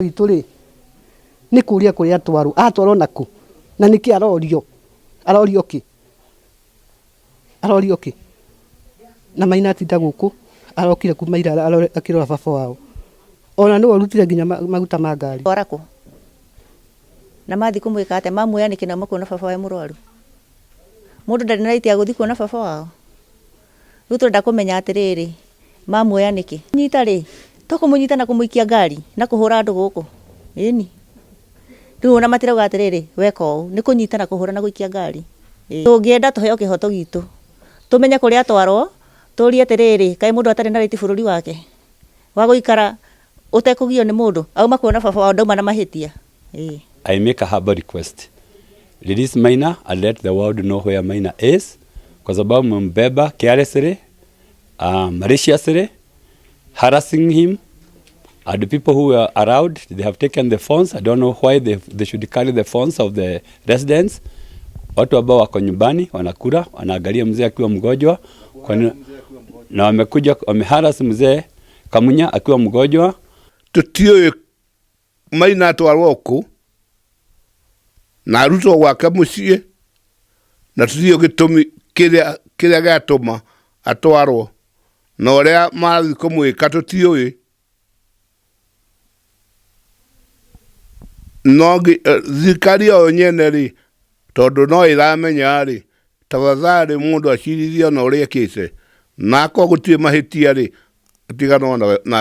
witũ rĩ nĩ kũria kũrĩa atwarwo naku na nĩkĩ arorio ki na Maina atinda gũkũ arokire kuma ira akĩrora baba wao ona nĩ warutire nginya maguta ma ngari warako na mathi kumwika ate mamwoya nĩkĩ na makuona baba wa mũrwaru mũndũ ndarĩ na right ya gũthi kuona baba wao rĩu tũrenda kũmenya atĩrĩrĩ mamwoya nĩkĩ nyita rĩ tũkũmũnyita na kũmũikia ngari na kũhũra andũ gũkũ ĩni rĩu ona matirauga atĩrĩrĩ weka ũũ nĩ kũnyita na kũhũra na gũikia ngari tũngĩenda tũheo kĩhoto gitũ tũmenye kũrĩa atwarwo tũrie atĩrĩrĩ kaĩ mũndũ atarĩ na right bũrũri wake wa gũikara ũtekũgio nĩ mũndũ auma kuona baba wao ndauma na mahĩtia I make a humble request. Release Maina and let the world know where Maina is. Kwa sababu mbeba carelessly, maliciously, harassing him. And the people who were around, they have taken the phones. I don't know why they should carry the phones of the residents. Watu ambao wako nyumbani, wanakula, wanaangalia mzee akiwa mgonjwa. Na wamekuja, wameharass mzee Kamunya akiwa mgonjwa. Tutio Maina atwarwo ku na ruto gwake muciĩ na tutio gĩtũmi kĩrĩa gĩatũma atwarwo na ũrĩa mathi kũmwĩka tũtiũĩ no thirikari o nyene rĩ tondũ no ĩramenya rĩ tafadhali mũndũ acirithio na ũrĩa kĩse na ko gũtirĩ mahĩtia rĩ tigana na